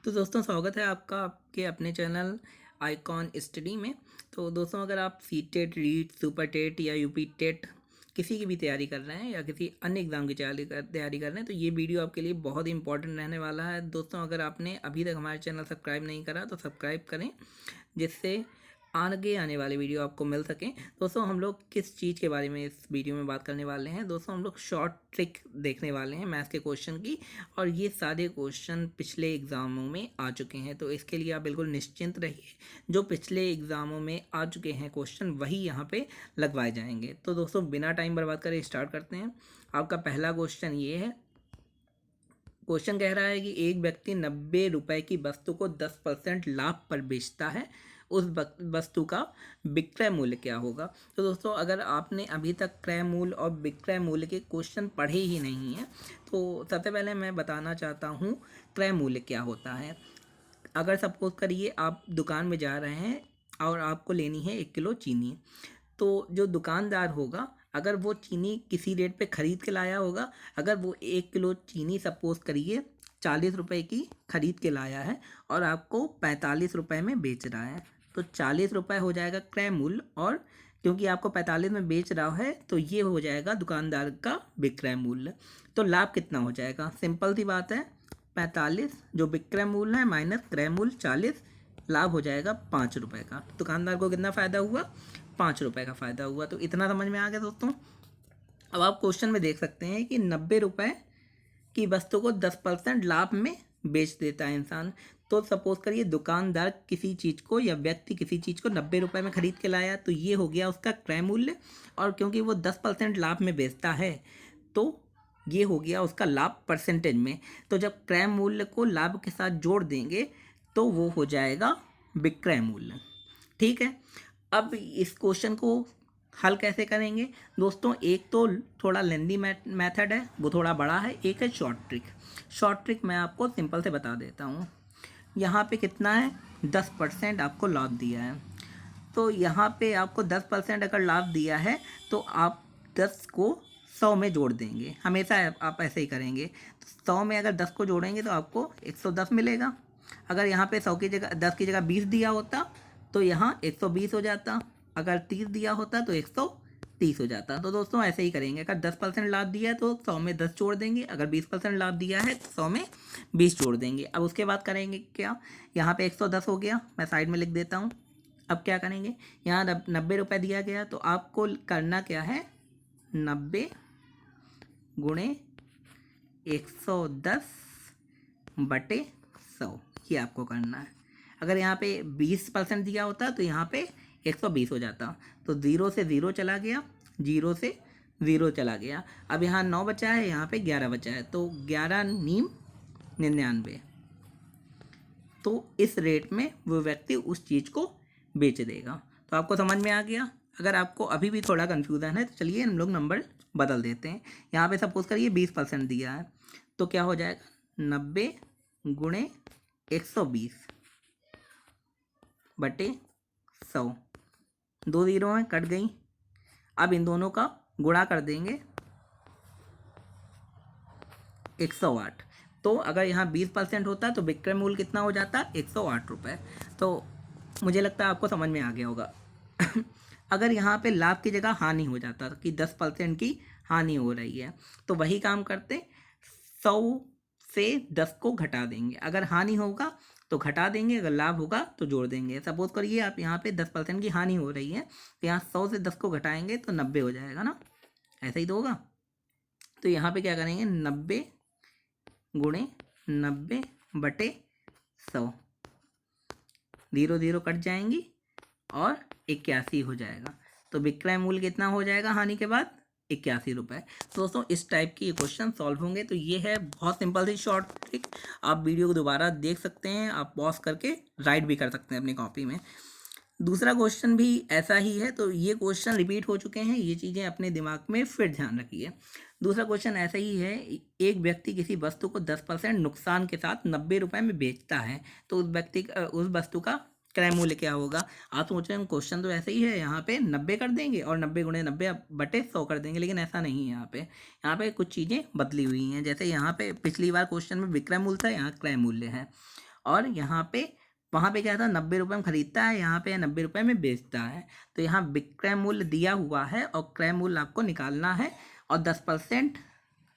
तो दोस्तों स्वागत है आपका आपके अपने चैनल आइकॉन स्टडी में। तो दोस्तों अगर आप C TET, REET, super TET या यूपी टेट किसी की भी तैयारी कर रहे हैं या किसी अन्य एग्ज़ाम की तैयारी कर रहे हैं तो ये वीडियो आपके लिए बहुत ही इंपॉर्टेंट रहने वाला है। दोस्तों अगर आपने अभी तक हमारे चैनल सब्सक्राइब नहीं करा तो सब्सक्राइब करें, जिससे आगे आने वाले वीडियो आपको मिल सकें। दोस्तों हम लोग किस चीज़ के बारे में इस वीडियो में बात करने वाले हैं? दोस्तों हम लोग शॉर्ट ट्रिक देखने वाले हैं मैथ्स के क्वेश्चन की, और ये सारे क्वेश्चन पिछले एग्ज़ामों में आ चुके हैं, तो इसके लिए आप बिल्कुल निश्चिंत रहिए। जो पिछले एग्ज़ामों में आ चुके हैं क्वेश्चन वही यहाँ पे लगवाए जाएंगे। तो दोस्तों बिना टाइम बर्बाद करे स्टार्ट करते हैं। आपका पहला क्वेश्चन ये है। क्वेश्चन कह रहा है कि एक व्यक्ति 90 रुपए की वस्तु को 10% लाभ पर बेचता है, उस वस्तु का विक्रय मूल्य क्या होगा? तो दोस्तों अगर आपने अभी तक क्रय मूल्य और विक्रय मूल्य के क्वेश्चन पढ़े ही नहीं हैं तो सबसे पहले मैं बताना चाहता हूँ क्रय मूल्य क्या होता है। अगर सपोज करिए आप दुकान में जा रहे हैं और आपको लेनी है 1 किलो चीनी, तो जो दुकानदार होगा अगर वो चीनी किसी रेट पे ख़रीद के लाया होगा, अगर वो 1 किलो चीनी सपोज करिए 40 रुपए की ख़रीद के लाया है और आपको 45 रुपए में बेच रहा है, तो 40 रुपए हो जाएगा क्रय मूल्य, और क्योंकि आपको 45 में बेच रहा है तो ये हो जाएगा दुकानदार का विक्रय मूल्य। तो लाभ कितना हो जाएगा? सिंपल सी बात है, 45 जो विक्रय मूल्य है माइनस क्रय मूल्य 40, लाभ हो जाएगा 5 रुपए का। दुकानदार को कितना फ़ायदा हुआ? 5 रुपए का फ़ायदा हुआ। तो इतना समझ में आ गया दोस्तों। अब आप क्वेश्चन में देख सकते हैं कि 90 रुपए की वस्तु को 10% लाभ में बेच देता है इंसान। तो सपोज करिए दुकानदार किसी चीज़ को या व्यक्ति किसी चीज़ को 90 रुपए में ख़रीद के लाया, तो ये हो गया उसका क्रय मूल्य, और क्योंकि वो 10% लाभ में बेचता है तो ये हो गया उसका लाभ परसेंटेज में। तो जब क्रय मूल्य को लाभ के साथ जोड़ देंगे तो वो हो जाएगा विक्रय मूल्य। ठीक है। अब इस क्वेश्चन को हल कैसे करेंगे दोस्तों? एक तो थोड़ा लेंदी मेथड है, वो थोड़ा बड़ा है, एक है शॉर्ट ट्रिक। शॉर्ट ट्रिक मैं आपको सिंपल से बता देता हूँ। यहाँ पे कितना है? 10% आपको लाभ दिया है, तो यहाँ पे आपको 10% अगर लाभ दिया है तो आप 10 को 100 में जोड़ देंगे। हमेशा आप ऐसे ही करेंगे। तो 100 में अगर 10 को जोड़ेंगे तो आपको 110 मिलेगा। अगर यहाँ पे 100 की जगह 10 की जगह 20 दिया होता तो यहाँ 120 हो जाता। अगर 30 दिया होता तो 130 हो जाता। तो दोस्तों ऐसे ही करेंगे। अगर 10% लाभ दिया है तो 100 में 10 जोड़ देंगे, अगर 20% लाभ दिया है तो 100 में 20 जोड़ देंगे। अब उसके बाद करेंगे क्या? यहाँ पे 110 हो गया, मैं साइड में लिख देता हूँ। अब क्या करेंगे? यहाँ 90 रुपये दिया गया तो आपको करना क्या है? 90 गुणे 110 बटे 100, ये आपको करना है। अगर यहाँ पे 20% दिया होता तो यहाँ पे 120 हो जाता। तो 0 से 0 चला गया, 0 से 0 चला गया। अब यहाँ 9 बचा है, यहाँ पे 11 बचा है, तो 11 नीम 99। तो इस रेट में वो व्यक्ति उस चीज़ को बेच देगा। तो आपको समझ में आ गया? अगर आपको अभी भी थोड़ा कन्फ्यूज़न है तो चलिए हम लोग नंबर बदल देते हैं। यहाँ पे सपोज करिए 20% दिया है, तो क्या हो जाएगा? 90 गुणे 120 बटे 100। 2 जीरो हैं, कट गई। अब इन दोनों का गुणा कर देंगे 108। तो अगर यहाँ 20% होता तो विक्रय मूल्य कितना हो जाता? 108 रुपये। तो मुझे लगता है आपको समझ में आ गया होगा। अगर यहाँ पे लाभ की जगह हानि हो जाता कि 10% की हानि हो रही है, तो वही काम करते, 100 से 10 को घटा देंगे। अगर हानि होगा तो घटा देंगे, अगर लाभ होगा तो जोड़ देंगे। सपोज करिए आप यहाँ पे 10% की हानि हो रही है, तो यहाँ 100 से 10 को घटाएंगे तो 90 हो जाएगा ना, ऐसा ही तो होगा। तो यहाँ पे क्या करेंगे? 90 गुणे 90 बटे 100, 0 0 कट जाएंगी और 81 हो जाएगा। तो विक्रय मूल्य कितना हो जाएगा हानि के बाद? 81 रुपये। तो दोस्तों इस टाइप के ये क्वेश्चन सॉल्व होंगे। तो ये है बहुत सिंपल सी शॉर्ट ट्रिक। आप वीडियो को दोबारा देख सकते हैं, आप पॉज करके राइट भी कर सकते हैं अपनी कॉपी में। दूसरा क्वेश्चन भी ऐसा ही है, तो ये क्वेश्चन रिपीट हो चुके हैं, ये चीज़ें अपने दिमाग में फिर ध्यान रखिए। दूसरा क्वेश्चन ऐसा ही है। एक व्यक्ति किसी वस्तु को 10% नुकसान के साथ 90 रुपये में बेचता है, तो उस वस्तु का क्रय मूल्य क्या होगा? आप सोच रहे हैं क्वेश्चन तो ऐसे ही है, यहाँ पे 90 कर देंगे और 90 गुणे 90 बटे 100 कर देंगे, लेकिन ऐसा नहीं है। यहाँ पे कुछ चीज़ें बदली हुई हैं। जैसे यहाँ पे पिछली बार क्वेश्चन में विक्रय मूल्य था, यहाँ क्रय मूल्य है। और यहाँ पे वहाँ पे क्या था, 90 रुपये में खरीदता है, यहाँ पे 90 रुपये में बेचता है। तो यहाँ विक्रय मूल्य दिया हुआ है और क्रय मूल्य आपको निकालना है, और 10%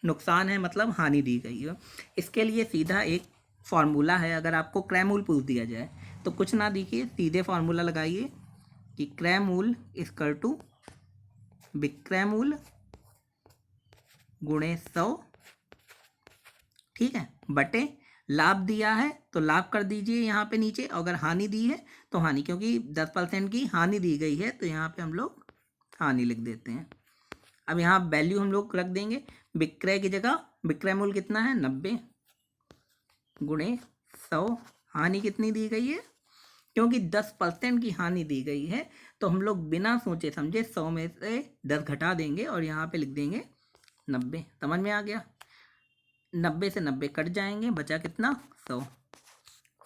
नुकसान है मतलब हानि दी गई है। इसके लिए सीधा एक फार्मूला है। अगर आपको क्रय मूल्य पूछ दिया जाए तो कुछ ना देखिए, सीधे फार्मूला लगाइए कि क्रय मूल्य इक्वल टू विक्रय मूल्य गुणे 100, ठीक है, बटे लाभ दिया है तो लाभ कर दीजिए यहाँ पे नीचे, अगर हानि दी है तो हानि, क्योंकि 10% की हानि दी गई है तो यहाँ पे हम लोग हानि लिख देते हैं। अब यहाँ वैल्यू हम लोग रख देंगे, विक्रय की जगह विक्रय मूल्य कितना है 90 गुणे 100, हानि कितनी दी गई है, क्योंकि 10% की हानि दी गई है तो हम लोग बिना सोचे समझे 100 में से 10 घटा देंगे और यहाँ पे लिख देंगे 90। समझ में आ गया, 90 से 90 कट जाएंगे, बचा कितना 100,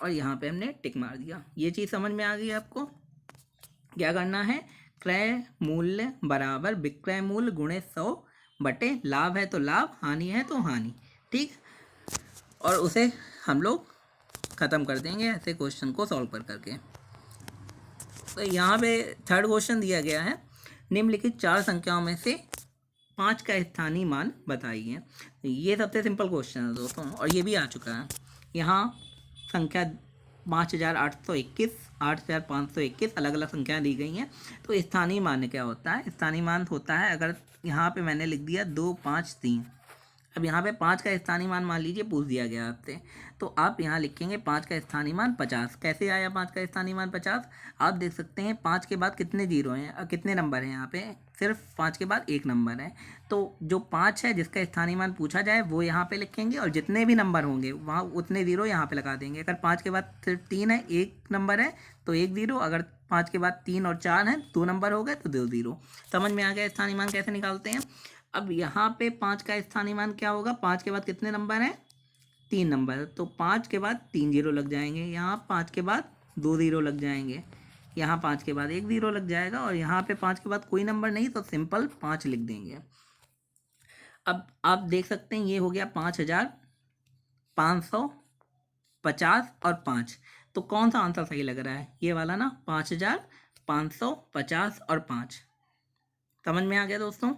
और यहाँ पे हमने टिक मार दिया। ये चीज़ समझ में आ गई आपको। क्या करना है, क्रय मूल्य बराबर विक्रय मूल्य गुणे 100 बटे लाभ है तो लाभ, हानि है तो हानि, ठीक, और उसे हम लोग ख़त्म कर देंगे ऐसे क्वेश्चन को सॉल्व कर करके। तो यहाँ पे थर्ड क्वेश्चन दिया गया है, निम्नलिखित 4 संख्याओं में से 5 का स्थानीय मान बताइए। ये सबसे सिंपल क्वेश्चन है दोस्तों, और ये भी आ चुका है। यहाँ संख्या 5821, 8521 अलग अलग संख्या दी गई हैं। तो स्थानीय मान क्या होता है, स्थानीय मान होता है, अगर यहाँ पे मैंने लिख दिया 2 5 3, अब यहाँ पे 5 का स्थानीय मान मान लीजिए पूछ दिया गया आपसे, तो आप यहाँ लिखेंगे 5 का स्थानीय मान 50। कैसे आया 5 का स्थानीय मान 50, आप देख सकते हैं 5 के बाद कितने जीरो हैं, कितने नंबर हैं, यहाँ पे सिर्फ 5 के बाद एक नंबर है। तो जो 5 है जिसका स्थानीय मान पूछा जाए वो यहाँ पे लिखेंगे, और जितने भी नंबर होंगे वहाँ उतने जीरो यहाँ पे लगा देंगे। अगर 5 के बाद सिर्फ 3 है, एक नंबर है तो एक जीरो, अगर 5 के बाद 3 और 4 हैं 2 नंबर हो गए तो 2 जीरो। समझ में आ गया स्थानीय मान कैसे निकालते हैं। अब यहाँ पे 5 का स्थानीय मान क्या होगा, 5 के बाद कितने नंबर हैं, 3 नंबर, तो 5 के बाद 3 जीरो लग जाएंगे, यहाँ 5 के बाद 2 जीरो लग जाएंगे, यहाँ 5 के बाद 1 जीरो लग जाएगा, और यहाँ पे 5 के बाद कोई नंबर नहीं तो सिंपल 5 लिख देंगे। अब आप देख सकते हैं ये हो गया 5550 और 5, तो कौन सा आंसर सही लग रहा है, ये वाला ना, 5550 और 5। समझ में आ गया दोस्तों,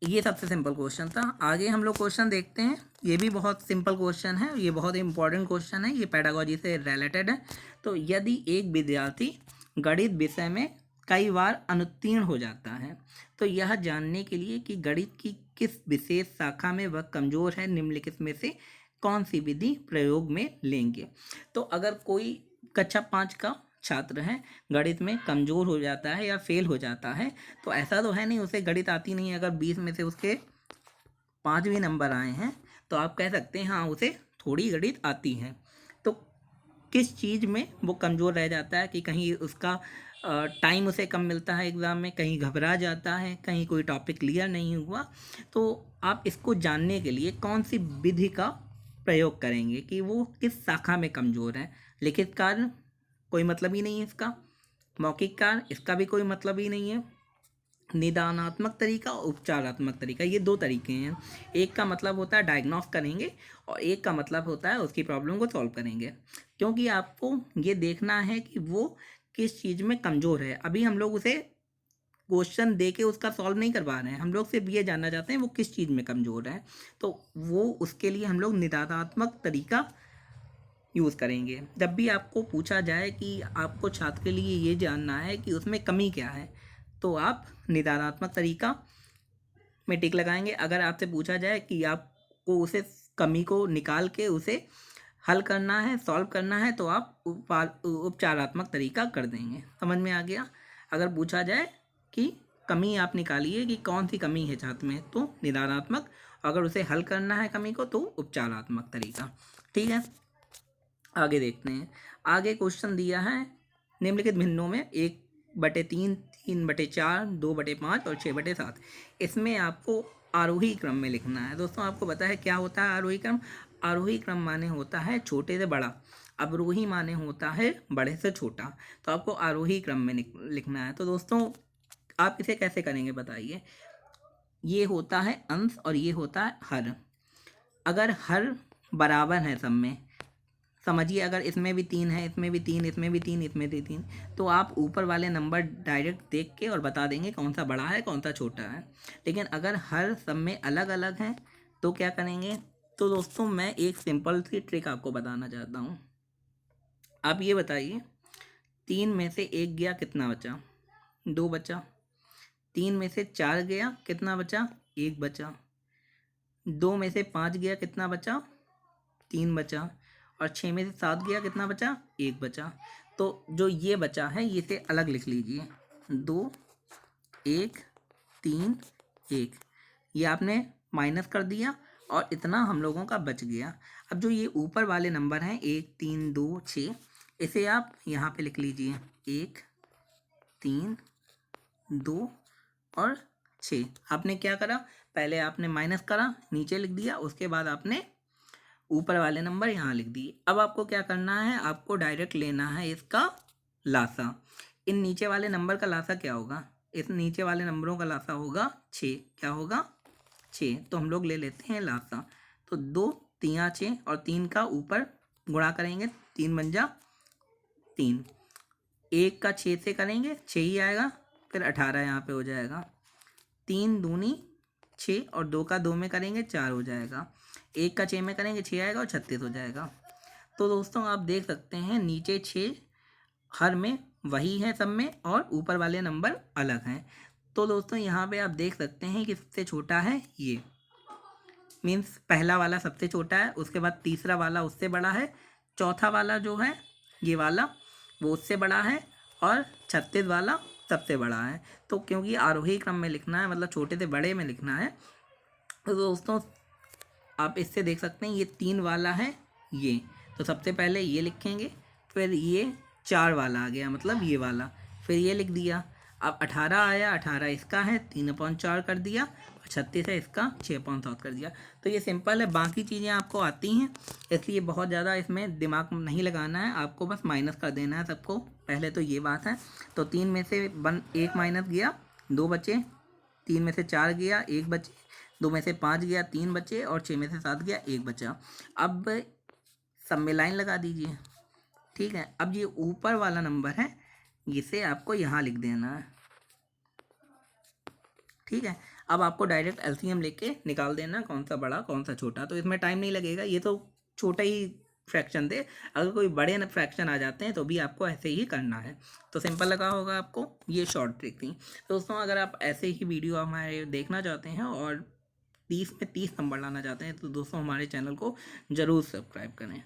ये सबसे सिंपल क्वेश्चन था। आगे हम लोग क्वेश्चन देखते हैं, ये भी बहुत सिंपल क्वेश्चन है, ये बहुत इंपॉर्टेंट क्वेश्चन है, ये पेडागोजी से रिलेटेड है। तो यदि एक विद्यार्थी गणित विषय में कई बार अनुत्तीर्ण हो जाता है तो यह जानने के लिए कि गणित की किस विशेष शाखा में वह कमज़ोर है, निम्नलिखित में से कौन सी विधि प्रयोग में लेंगे। तो अगर कोई कक्षा 5 का छात्र है, गणित में कमज़ोर हो जाता है या फेल हो जाता है, तो ऐसा तो है नहीं उसे गणित आती नहीं है, अगर 20 में से उसके 5 भी नंबर आए हैं तो आप कह सकते हैं हाँ उसे थोड़ी गणित आती है। तो किस चीज़ में वो कमज़ोर रह जाता है, कि कहीं उसका टाइम उसे कम मिलता है एग्ज़ाम में, कहीं घबरा जाता है, कहीं कोई टॉपिक क्लियर नहीं हुआ, तो आप इसको जानने के लिए कौन सी विधि का प्रयोग करेंगे कि वो किस शाखा में कमज़ोर है। लिखित कार्य कोई मतलब ही नहीं है इसका, मौखिक कार्य इसका भी कोई मतलब ही नहीं है, निदानात्मक तरीका और उपचारात्मक तरीका, ये 2 तरीके हैं। एक का मतलब होता है डायग्नोस करेंगे और एक का मतलब होता है उसकी प्रॉब्लम को सॉल्व करेंगे, क्योंकि आपको ये देखना है कि वो किस चीज़ में कमज़ोर है। अभी हम लोग उसे क्वेश्चन दे के उसका सॉल्व नहीं करवा रहे हैं, हम लोग सिर्फ ये जानना चाहते हैं वो किस चीज़ में कमज़ोर है, तो वो उसके लिए हम लोग निदानात्मक तरीका यूज़ करेंगे। जब भी आपको पूछा जाए कि आपको छात्र के लिए ये जानना है कि उसमें कमी क्या है, तो आप निदानात्मक तरीका में टिक लगाएंगे। अगर आपसे पूछा जाए कि आपको उसे कमी को निकाल के उसे हल करना है, सॉल्व करना है, तो आप उपचारात्मक तरीका कर देंगे। समझ में आ गया। अगर पूछा जाए कि कमी आप निकालिए कि कौन सी कमी है छात्र में, तो निदानात्मक, अगर उसे हल करना है कमी को तो उपचारात्मक तरीका। ठीक है, आगे देखते हैं। आगे क्वेश्चन दिया है, निम्नलिखित भिन्नों में 1/3, 3/4, 2/5 और 6/7, इसमें आपको आरोही क्रम में लिखना है। दोस्तों आपको पता है क्या होता है आरोही क्रम। आरोही क्रम माने होता है छोटे से बड़ा, अवरोही माने होता है बड़े से छोटा, तो आपको आरोही क्रम में लिखना है। तो दोस्तों आप इसे कैसे करेंगे बताइए। ये होता है अंश और ये होता है हर। अगर हर बराबर है सब में, समझिए अगर इसमें भी 3 है, इसमें भी 3, इसमें भी 3, इसमें भी 3, तो आप ऊपर वाले नंबर डायरेक्ट देख के और बता देंगे कौन सा बड़ा है कौन सा छोटा है। लेकिन अगर हर सब में अलग अलग हैं तो क्या करेंगे? तो दोस्तों मैं एक सिंपल सी ट्रिक आपको बताना चाहता हूँ। आप ये बताइए, 3 में से 1 गया कितना बचा? 2 बचा। 3 में से 4 गया कितना बचा? 1 बचा। 2 में से 5 गया कितना बचा? 3 बचा। और 6 में से 7 गया कितना बचा? 1 बचा। तो जो ये बचा है ये से अलग लिख लीजिए, 2, 1, 3, 1। ये आपने माइनस कर दिया और इतना हम लोगों का बच गया। अब जो ये ऊपर वाले नंबर हैं 1, 3, 2, 6, इसे आप यहाँ पे लिख लीजिए, 1, 3, 2 और 6। आपने क्या करा? पहले आपने माइनस करा, नीचे लिख दिया, उसके बाद आपने ऊपर वाले नंबर यहाँ लिख दिए। अब आपको क्या करना है? आपको डायरेक्ट लेना है इसका लासा। इन नीचे वाले नंबर का लासा क्या होगा? इस नीचे वाले नंबरों का लासा होगा 6। क्या होगा? 6। तो हम लोग ले लेते हैं लासा। तो 2 3 6 और 3 का ऊपर गुणा करेंगे, 3 बन जा 3। 1 का 6 से करेंगे 6 ही आएगा, फिर 18 यहाँ पे हो जाएगा। 3 दूनी 6 और 2 का 2 में करेंगे 4 हो जाएगा। 1 का 6 में करेंगे 6 आएगा और 36 हो जाएगा। तो दोस्तों आप देख सकते हैं नीचे 6 हर में वही है सब में, और ऊपर वाले नंबर अलग हैं। तो दोस्तों यहाँ पे आप देख सकते हैं कि सबसे छोटा है ये, मीन्स पहला वाला सबसे छोटा है, उसके बाद तीसरा वाला उससे बड़ा है, चौथा वाला जो है ये वाला वो उससे बड़ा है, और 36 वाला सबसे बड़ा है। तो क्योंकि आरोही क्रम में लिखना है, मतलब छोटे से बड़े में लिखना है, तो दोस्तों आप इससे देख सकते हैं ये 3 वाला है ये, तो सबसे पहले ये लिखेंगे, फिर ये 4 वाला आ गया मतलब ये वाला, फिर ये लिख दिया। अब 18 आया, 18 इसका है, 3/4 कर दिया, और 36 है इसका, 6/7 कर दिया। तो ये सिंपल है, बाकी चीज़ें आपको आती हैं, इसलिए बहुत ज़्यादा इसमें दिमाग नहीं लगाना है, आपको बस माइनस कर देना है सबको। पहले तो ये बात है। तो 3 में से 1 माइनस गया, 2 बचे। 3 में से 4 गया, 1 बचे। 2 में से 5 गया, 3 बचे। और 6 में से 7 गया, 1 बचा। अब सब में लाइन लगा दीजिए, ठीक है। अब ये ऊपर वाला नंबर है, इसे आपको यहाँ लिख देना है, ठीक है। अब आपको डायरेक्ट एलसीएम लेके निकाल देना कौन सा बड़ा कौन सा छोटा। तो इसमें टाइम नहीं लगेगा, ये तो छोटा ही फ्रैक्शन थे। अगर कोई बड़े फ्रैक्शन आ जाते हैं तो भी आपको ऐसे ही करना है। तो सिंपल लगा होगा आपको, ये शॉर्ट ट्रिक थी। दोस्तों अगर आप ऐसे ही वीडियो हमारे देखना चाहते हैं और 30 में 30 नंबर लाना चाहते हैं तो दोस्तों हमारे चैनल को ज़रूर सब्सक्राइब करें।